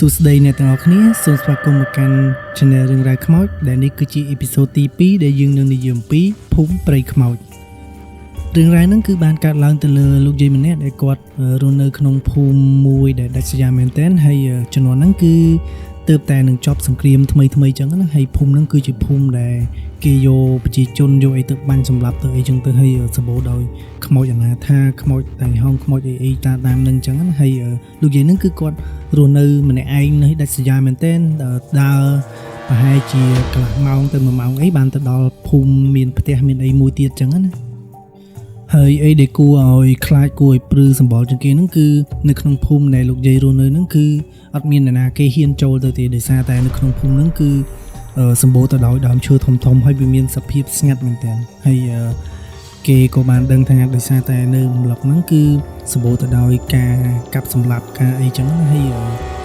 សួស្តីអ្នកទាំងអស់គ្នាសូមស្វាគមន៍មកកាន់ Channel រឿងរ៉ាវខ្មោចដែលនេះគឺជាអេពីសូតទី2ដែលយើងនឹងនិយាយអំពីភូមិព្រៃខ្មោចរឿងរ៉ាវហ្នឹងគឺបានកើតឡើងទៅលើលោកយាយម្នាក់ដែលគាត់រស់នៅក្នុងភូមិមួយដែលដាច់ស្រយាលមែនទែនហើយជំនាន់ហ្នឹងគឺទើបតែនឹងចប់សង្គ្រាមថ្មីៗចឹងណាហើយភូមិហ្នឹងគឺជាភូមិដែលគេយកប្រជាជនយកអីទៅបាញ់សម្លាប់ទៅអីចឹងទៅហើយសម្បូរដោយខ្មោចអនាថាខ្មោចតែហងខ្មោចអីតាមហ្នឹងចឹងណាហើយលោកយាយហ្នឹងគឺគាត់រស់នៅម្នាក់ឯងនៅដាច់ស្រយាលមែនទែនដើរប្រហែលជាកន្លះម៉ោងទៅ1ម៉ោងអីបានទៅដល់ភូមិមានផ្ទះមានអីមួយទៀតចឹងណាហើយអីដែលគួរឲ្យខ្លាចគួរឲ្យព្រឺសម្បល់ជាងគេហ្នឹងគឺនៅក្នុងភូមិដែលលោកយាយរស់នៅហ្នឹងគឺអត់មានអ្នកណាគេហ៊ានចូលទៅទេដោយសារតែនៅក្នុងភូមិហ្នឹងគឺសម្បូរទៅដោយដើមឈើធំៗហើយវាមានសភាពស្ងាត់មែនទែនហើយគេក៏បានដឹងថាដោយសារតែនៅរំលឹកហ្នឹងគឺសម្បូរទៅដោយការកាប់សម្លាប់ការអីចឹងហើយ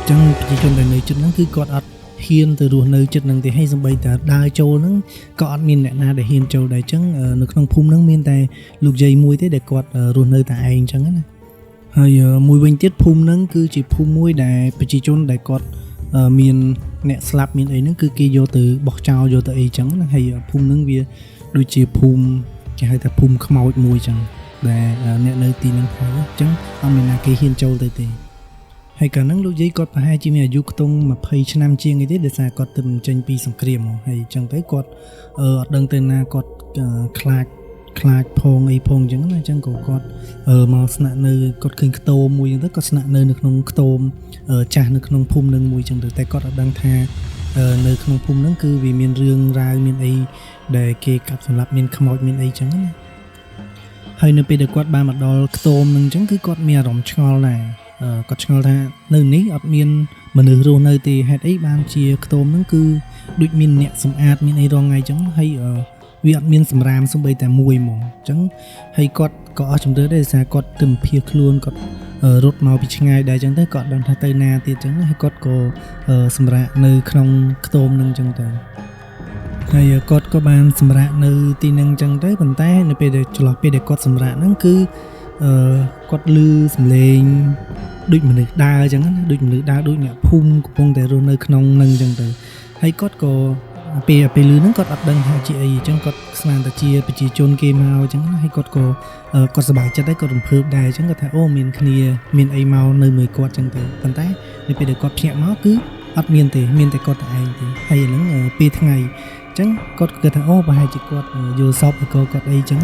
ចឹងប្រជាជនដែលនៅជិតហ្នឹងគឺគាត់អត់ហ៊ានទៅរស់នៅជិតហ្នឹងទេហើយសូម្បីតែដើរចូលហ្នឹងក៏អត់មានអ្នកណាដែលហ៊ានចូលដែរចឹងនៅក្នុងភូមិហ្នឹងមានតែលោកយាយមួយទេដែលគាត់រស់នៅតែឯងចឹងណាហើយមួយវិញទៀតភូមិហ្នឹងគឺជាភូមិមួយដែលប្រជាជនដែលគាត់មានអ្នកស្លាប់មានអីហ្នឹងគឺគេយកទៅបោះចោលយកទៅអីចឹងណាហើយភូមិហ្នឹងវាដូចជាភូមិគេហៅថាភូមិខ្មោចមួយចឹងដែលអ្នកនៅទីហ្នឹងហើយចឹងអត់មានណាគេហ៊ានចូលទៅទេហើយកាលហ្នឹងលោកយាយគាត់ប្រហែលជាមានអាយុខ្ទង់20ឆ្នាំជាងអីទេដោយសារគាត់ទៅចេញពីសង្គ្រាមហើយចឹងទៅគាត់អត់ដឹងទៅណាគាត់ខ្លាចផងអីផងចឹងណាចឹងក៏គាត់មកស្នាក់នៅគាត់ឃើញខ្ទមមួយចឹងទៅគាត់ស្នាក់នៅក្នុងខ្ទមចាស់នៅក្នុងភូមិនឹងមួយចឹងទៅតែគាត់អត់ដឹងថានៅក្នុងភូមិហ្នឹងគឺវាមានរឿងរ៉ាវមានអីដែលគេកាប់សម្លាប់មានខ្មោចមានអីចឹងណាហើយនៅពេលដែលគាត់បានមកដល់ខ្ទមហ្នឹងចឹងគឺគាត់មានអារម្មណ៍ឆ្ងល់ដែរគាត់ឆ្ងល់ថានៅនេះអត់មានមនុស្សរស់នៅទេហេតុអីបានជាខ្ទមហ្នឹងគឺដូចមានអ្នកសម្អាតមានអីរងថ្ងៃចឹងហើយវាអត់មានសម្រាមសំបីតែមួយហ្មងអញ្ចឹងហើយគាត់ក៏អស់ជំរឿនដែរដោយសារគាត់ទៅភៀសខ្លួនគាត់រត់មកពីឆ្ងាយដែរអញ្ចឹងទៅគាត់ដឹងថាទៅណាទៀតអញ្ចឹងហើយគាត់ក៏សម្រាកនៅក្នុងខ្ទមនឹងអញ្ចឹងទៅហើយគាត់ក៏បានសម្រាកនៅទីនឹងអញ្ចឹងទៅប៉ុន្តែនៅពេលដែលចន្លោះពេលដែលគាត់សម្រាកហ្នឹងគឺគាត់ឮសំឡេងដូចមនុស្សដើរអញ្ចឹងណាដូចមនុស្សដើរដូចអ្នកភូមិកំពុងតែរស់នៅក្នុងនឹងអញ្ចឹងទៅហើយគាត់ក៏ពេលលឺហ្នឹងគាត់អត់ដឹងថាជាអីអញ្ចឹងគាត់ស្មានតែជាប្រជាជនគេមកអញ្ចឹងហើយគាត់ក៏គាត់សប្បាយចិត្តដែរគាត់រំភើបដែរអញ្ចឹងគាត់ថាអូមានគ្នាមានអីមកនៅមួយគាត់អញ្ចឹងទៅប៉ុន្តែនៅពេលដែលគាត់ភ្ញាក់មកគឺអត់មានទេមានតែគាត់តែឯងទេហើយឥឡូវពេលថ្ងៃអញ្ចឹងគាត់គិតថាអូប្រហែលជាគាត់យល់សពឬក៏គាត់អីអញ្ចឹង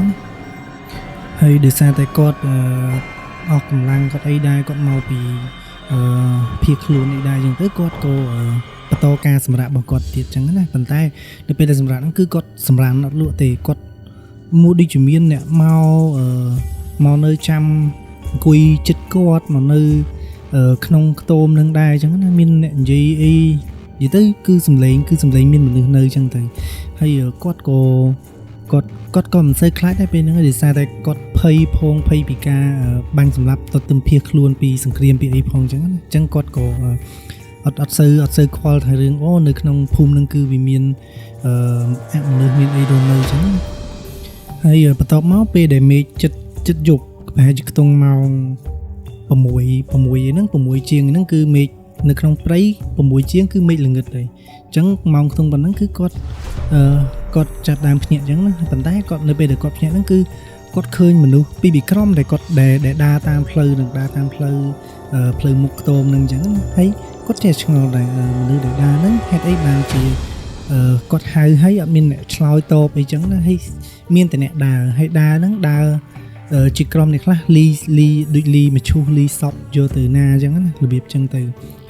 ហើយដោយសារតែគាត់អស់កម្លាំងគាត់អីដែរគាត់មកពីភៀសខ្លួនអីដែរអញ្ចឹងទៅគាត់ក៏បន្តការសម្រាប់របស់គាត់ទៀតចឹងណាប៉ុន្តែនៅពេលដែលសម្រាប់ហ្នឹងគឺគាត់សម្រាប់អត់លក់ទេគាត់មួយដូចជាមានអ្នកមកនៅចាំអង្គុយចិត្តគាត់មកនៅក្នុងខ្ទមនឹងដែរចឹងណាមានអ្នកនិយាយអីនិយាយទៅគឺសំឡេងមានមនុស្សនៅចឹងទៅហើយគាត់ក៏មិនសូវខ្លាចដែរពេលហ្នឹងដោយសារតែគាត់ភ័យពីការបាញ់សម្លាប់ទៅទិមភៀសខ្លួនពីសង្គ្រាមពីអីផងចឹងណាអញ្ចឹងគាត់ក៏អត់សូវខ្វល់ថារឿងអូនៅក្នុងភូមិនឹងគឺវាមានមនុស្សមានអីរស់នៅចឹងហើយបន្ទាប់មកពេលដែលមេឃចិត្តយប់ប្រហែលជាខ្ទង់ម៉ោង6ហ្នឹង6ជាងហ្នឹងគឺមេឃនៅក្នុងព្រៃ6ជាងគឺមេឃល្ងឹតហើយអញ្ចឹងម៉ោងខ្ទង់ប៉ុណ្ណឹងគឺគាត់ចាប់ដើមភ្ញាក់អញ្ចឹងណាប៉ុន្តែគាត់នៅពេលដែលគាត់ភ្ញាក់ហ្នឹងគឺគាត់ឃើញមនុស្សពីក្រមដែលគាត់ដែលដើរតាមផ្លូវនឹងដើរតាមផ្លូវមុខខ្ទមនឹងអញ្ចឹងហើយគាត់ចេះឆ្ងល់ដែរមនុស្សដែលដើរហ្នឹងហេតុអីបានជាគាត់ហៅហើយអត់មានអ្នកឆ្លើយតបអីចឹងណាហើយមានតែអ្នកដើរហើយដើរហ្នឹងដើរជាក្រុមអ្នកខ្លះលីដូចលីមឈូសលីសពយកទៅណាអញ្ចឹងណារបៀបចឹងទៅ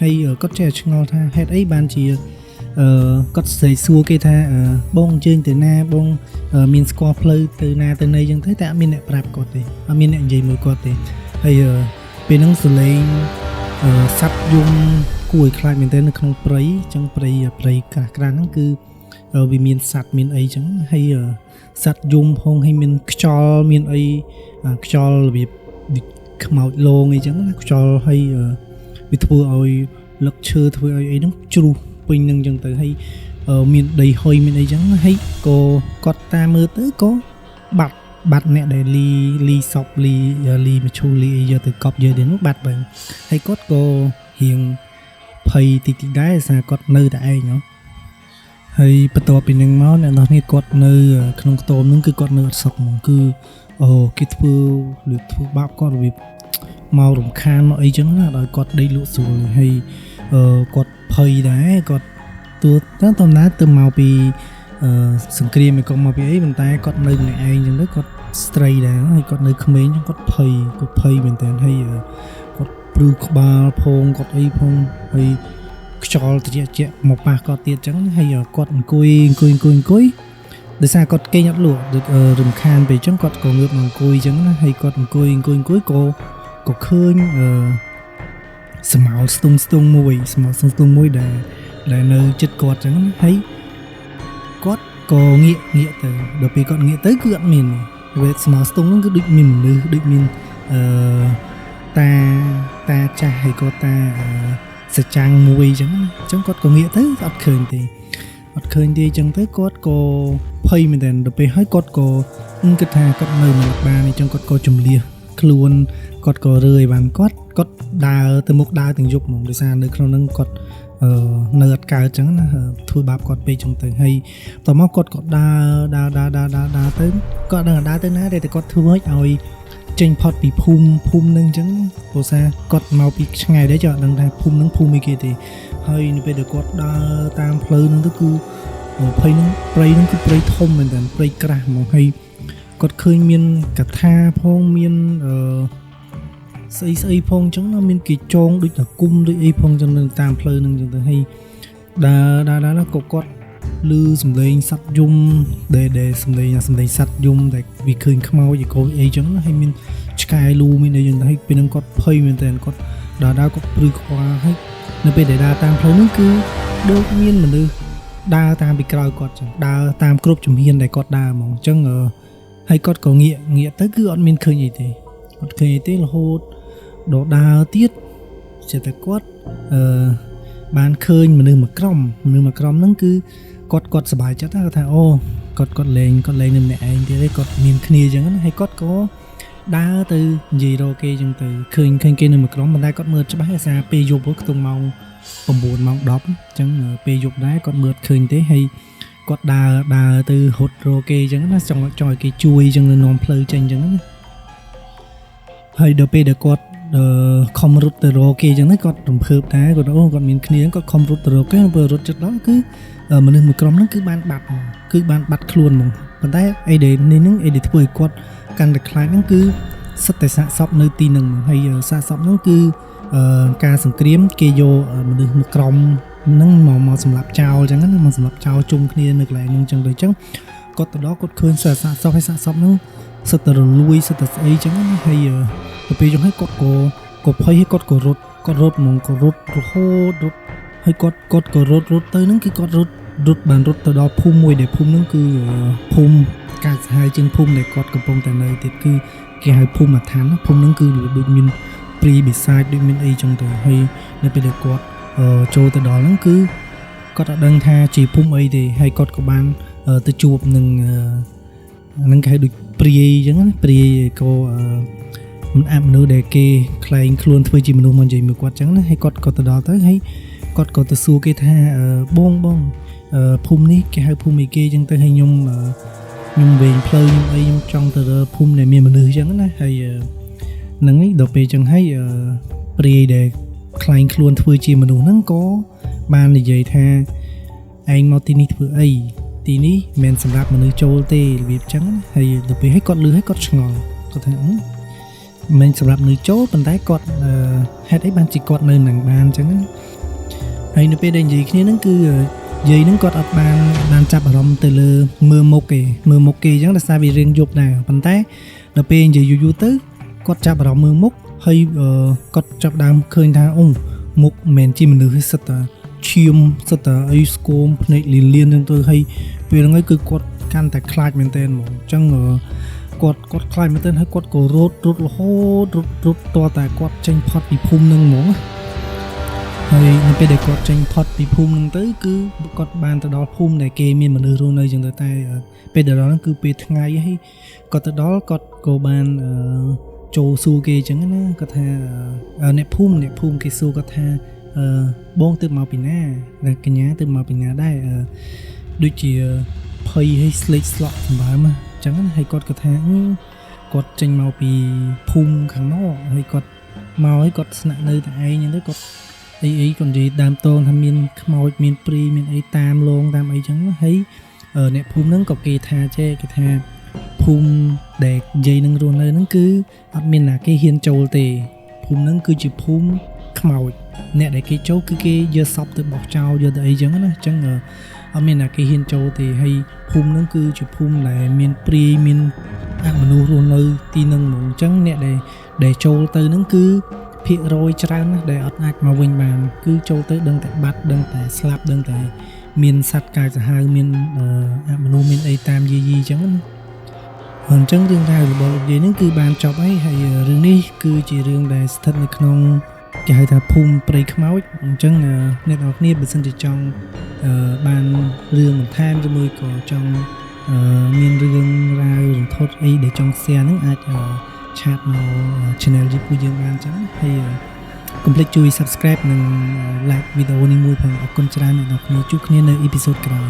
ហើយគាត់ចេះឆ្ងល់ថាហេតុអីបានជាគាត់សួរគេថាបងអញ្ជើញទៅណាបងមានស្គាល់ផ្លូវទៅណាទៅណីអញ្ចឹងទៅតែអត់មានអ្នកប្រាប់គាត់ទេអត់មានអ្នកនិយាយមួយគាត់ទេហើយពេលហ្នឹងសលេងសត្វយំគួរឲ្យខ្លាចមែនទែននៅក្នុងព្រៃអញ្ចឹងព្រៃក្រាស់ហ្នឹងគឺវាមានសត្វមានអីអញ្ចឹងហើយសត្វយំផងហើយមានខ្យល់មានអីខ្យល់របៀបខ្មោចលងអីអញ្ចឹងណាខ្យល់ហើយវាធ្វើឲ្យលឹកឈើធ្វើឲ្យអីហ្នឹងជ្រុះពេញនឹងអញ្ចឹងទៅហើយមានដីហុយមានអីអញ្ចឹងហើយក៏គាត់តាមមើលទៅក៏បាត់អ្នកដែលលីសពលីមឈូលីអីយកទៅកប់យកទៀតនោះបាត់បើហើយគាត់ក៏រៀងភ ភ័យតិចៗដែរសារគាត់នៅតែឯងហើយបន្ទាប់ពីនឹងមកអ្នកនរគ្នាគាត់នៅក្នុងខ្ទមនឹងគឺគាត់នៅអត់សុខហ្មងគឺគេធ្វើបាបគាត់របៀបមករំខានមកអីចឹងណាដល់គាត់ដេកលក់ស្រួលហើយគាត់ភ័យដែរគាត់តំណាទៅមកពីសង្គ្រាមឯកមកពីអីប៉ុន្តែគាត់នៅម្នាក់ឯងចឹងទៅគាត់ស្ត្រីដែរហើយគាត់នៅក្មេងចឹងគាត់ភ័យមែនតើហើយគាត់ព្រឺក្បាលផងគាត់អីផងហើយខ្យល់ត្រជាក់មកប៉ះគាត់ទៀតចឹងហើយគាត់អង្គុយដោយសារគាត់គេងអត់លក់រំខានពេលចឹងគាត់ក៏ងើបមកអង្គុយចឹងណាហើយគាត់អង្គុយក៏ឃើញស្មៅស្ទង់មួយដែលនៅចិត្តគាត់ចឹងហើយគាត់ក៏ងាកទៅដល់ពេលគាត់ងាកទៅគឺអត់មានវេទស្មៅស្ទង់ហ្នឹងគឺដូចមានមនុស្សដូចមានតាចាស់ហើយក៏តាសចាំងមួយចឹងគាត់ក៏ងាកទៅអត់ឃើញទេចឹងទៅគាត់ក៏ភ័យមែនតើដល់ពេលហើយគាត់ក៏គិតថាគាត់នៅមិនបានអញ្ចឹងគាត់ក៏ជំលះខ្លួនគាត់ក៏រឿយបានគាត់ដើរទៅមុខដើរទាំងយប់ហ្មងដោយសារនៅក្នុងហ្នឹងគាត់នៅអត់កើតចឹងណាធ្វើបាបគាត់ពេកចឹងទៅហើយតមកគាត់ក៏ដើរទៅគាត់ដឹងដើរទៅណាតែគាត់ធ្វើឲ្យចេញផុតពីភូមិនឹងចឹងព្រោះសារគាត់មកពីឆ្ងាយដែរចុះដឹងថាភូមិនឹងភូមិអីគេទេហើយនៅពេលដែលគាត់ដើរតាមផ្លូវហ្នឹងទៅគឺភ័យនឹងព្រៃនឹងគឺព្រៃធំមែនតើព្រៃក្រាស់ហ្មងហើយគាត់ឃើញមានកថាផងមានស្អីផងចឹងណាមានគេចងដូចតែគុំដូចអីផងចឹងនៅតាមផ្លូវហ្នឹងចឹងទៅហើយដើរក៏គាត់ឮសំឡេងសត្វយំដែលសំឡេងសត្វយំដែលវាឃើញខ្មោចអីចឹងហើយមានឆ្កែលូមានអីចឹងហើយពេលហ្នឹងគាត់ភ័យមែនតើគាត់ដើរគាត់ព្រឺខ្វល់ហើយនៅពេលដែលដើរតាមផ្លូវហ្នឹងគឺដូចមានមនុស្សដើរតាមពីក្រោយគាត់ចឹងដើរតាមគ្រប់ជំហានដែលគាត់ដើរហ្មងចឹងហើយគាត់ក៏ងាកទៅគឺអត់មានឃើញអីទេរហូតដល់ដើរទៀតចិត្តតែគាត់បានឃើញមនុស្សមួយក្រុមហ្នឹងគឺគាត់សប្បាយចិត្តថាអូគាត់លេងនៅម្នាក់ឯងទៀតហើយគាត់មានគ្នាចឹងណាហើយគាត់ក៏ដើរទៅនិយាយរកគេចឹងទៅឃើញគេនៅមួយក្រុមប៉ុន្តែគាត់មើលច្បាស់ថាពេលយប់ខ្ទង់ម៉ោង9ម៉ោង10អញ្ចឹងពេលយប់ដែរគាត់មើលឃើញទេហើយគាត់ដើរទៅហត់រកគេចឹងណាចង់ឲ្យគេជួយចឹងនៅនាំផ្លូវចេញចឹងណាហើយដល់ពេលដែលគាត់ខំរត់ទៅរកគេចឹងទៅគាត់រំភើបដែរគាត់មានគ្នាគាត់ខំរត់ទៅរកគេពេលរត់ចិត្តដល់គឺមនុស្សមួយក្រុមហ្នឹងគឺបានបាត់ខ្លួនហ្មងប៉ុន្តែអីដែលធ្វើឲ្យគាត់កាន់តែខ្លាចហ្នឹងគឺសិតតែសាកសពនៅទីហ្នឹងហើយសាកសពហ្នឹងគឺការសង្គ្រាមគេយកមនុស្សមួយក្រុមហ្នឹងមកសម្លាប់ចោលចឹងណាមកសម្លាប់ចោលជុំគ្នានៅកន្លែងហ្នឹងចឹងទៅចឹងគាត់ទៅដល់គាត់ឃើញសាកសពហ្នឹងសិតតែរលួយសិតតែស្អីចឹងណាហើយទៅពេលចឹងហើយគាត់ក៏ភ័យហើយគាត់ក៏រត់ហ្មងក៏រត់រហូតរត់ហើយគាត់ក៏រត់ទៅហ្នឹងគឺគាត់រត់ទៅដល់ភូមិមួយដែលភូមិហ្នឹងគឺភូមិកាសាហាវជាងភូមិដែលគាត់កំពុងតែនៅទៀតគឺគេហៅភូមិអាឋានភូមិហ្នឹងគឺដូចមានព្រីបិសាចដូចមានអីចឹងទៅហើយនៅពេលដែលគាត់ចូលទៅដល់ហ្នឹងគឺគាត់អត់ដឹងថាជាភូមិអីទេហើយគាត់ក៏បានទៅជួបនឹងហ្នឹងគេហៅដូចព្រាយចឹងណាព្រាយក៏មនុស្សដែលគេខ្លែងខ្លួនធ្វើជាមនុស្សមកនិយាយមួយគាត់ចឹងណាហើយគាត់ក៏ទៅដល់ទៅហើយគាត់ក៏ទៅសួរគេថាបងភូមិនេះគេហៅភូមិអីគេចឹងទៅហើយខ្ញុំវែងផ្លូវខ្ញុំអីខ្ញុំចង់ទៅរកភូមិដែលមានមនុស្សចឹងណាហើយហ្នឹងឯងដល់ពេលចឹងហើយព្រាយដែលខ្លែងខ្លួនធ្វើជាមនុស្សហ្នឹងក៏បាននិយាយថាឯងមកទីនេះធ្វើអីទីនេះមិនសម្រាប់មនុស្សចូលទេរបៀបចឹងហើយដល់ពេលឲ្យគាត់លឺឲ្យគាត់ឆ្ងល់គាត់ថាមិនសម្រាប់មនុស្សចូលប៉ុន្តែគាត់ហេតុអីបានជាគាត់នៅនឹងបានចឹងណាហើយនៅពេលដែលនិយាយគ្នាហ្នឹងគឺយាយហ្នឹងគាត់អត់បានចាប់អារម្មណ៍ទៅលើមើលមុខគេចឹងដោយសារវារៀងយប់ដែរប៉ុន្តែដល់ពេលនិយាយយូរទៅគាត់ចាប់អារម្មណ៍មើលមុខហើយគាត់ចាប់ដើមឃើញថាមុខមិនមែនជាមនុស្សទេសិតតែឈាមសិតតែអីស្គមភ្នែកលៀនចឹងទៅហើយពេលហ្នឹងគឺគាត់កាន់តែខ្លាចមែនតើហ្មងអញ្ចឹងគាត់ខ្លាចមែនតើហើយគាត់ក៏រត់រហូតរត់តតែគាត់ចេញផុតពីភូមិហ្នឹងហ្មងហើយនៅពេលដែលគាត់ចេញផុតពីភូមិហ្នឹងទៅគឺគាត់បានទៅដល់ភូមិដែលគេមានមនុស្សរស់នៅចឹងទៅតែពេលដល់ហ្នឹងគឺពេលថ្ងៃហើយគាត់ទៅដល់គាត់ក៏បានចូលសួរគេចឹងណាគាត់ថាអ្នកភូមិគេសួរគាត់ថា បងទៅមកពីណាដែលកញ្ញាទៅមកពីណាដែរដូចជាភ័យឲ្យស្លេកស្លក់សម្បើមអញ្ចឹងហើយគាត់ក៏ថាគាត់ចេញមកពីភូមិខាងនอกហើយគាត់មកហើយគាត់ស្នាក់នៅតែឯងអញ្ចឹងទៅគាត់អីគាត់និយាយដើមតងថាមានខ្មោចមានព្រីមានអីតាមលងតាមអីអញ្ចឹងហើយអ្នកភូមិហ្នឹងក៏គេថាចេះគេថាភូមិដែលនិយាយនឹងរស់នៅហ្នឹងគឺអត់មានណាគេហ៊ានចូលទេភូមិហ្នឹងគឺជាភូមិខ្មោចអ្នកដែលគេចូលគឺគេយកសពទៅបោះចោលយកទៅអីចឹងណាអញ្ចឹងអត់មានណាគេហ៊ានចូលទេហើយភូមិហ្នឹងគឺជាភូមិដែលមានព្រាយមានមនុស្សរស់នៅទីហ្នឹងហ្មងអញ្ចឹងអ្នកដែលចូលទៅហ្នឹងគឺភាគរយច្រើនណាស់ដែលអត់អាចមកវិញបានគឺចូលទៅដឹងតែបាត់ដឹងតែស្លាប់ដឹងតែមានសត្វកាចសាហាវមានមនុស្សមានអីតាមយាយីអញ្ចឹងណាអញ្ចឹងរឿងរ៉ាវរបស់លោកយាយហ្នឹងគឺបានចប់ហើយរឿងនេះគឺជារឿងដែលស្ថិតនៅក្នុងគេហៅថាភូមិព្រៃខ្មោចអញ្ចឹងអ្នកនរគ្នាបើសិនជាចង់បានរឿងបន្ថែមជាមួយក៏ចង់មានរឿងរ៉ាវរន្ធត់អីដែលចង់ share ហ្នឹងអាចឆាតមក channel របស់យើងបានអញ្ចឹងហើយកុំភ្លេចជួយ subscribe និង like វីដេអូនេះមួយផងអរគុណច្រើនអ្នកនរគ្នាជួបគ្នានៅ episode ក្រោយ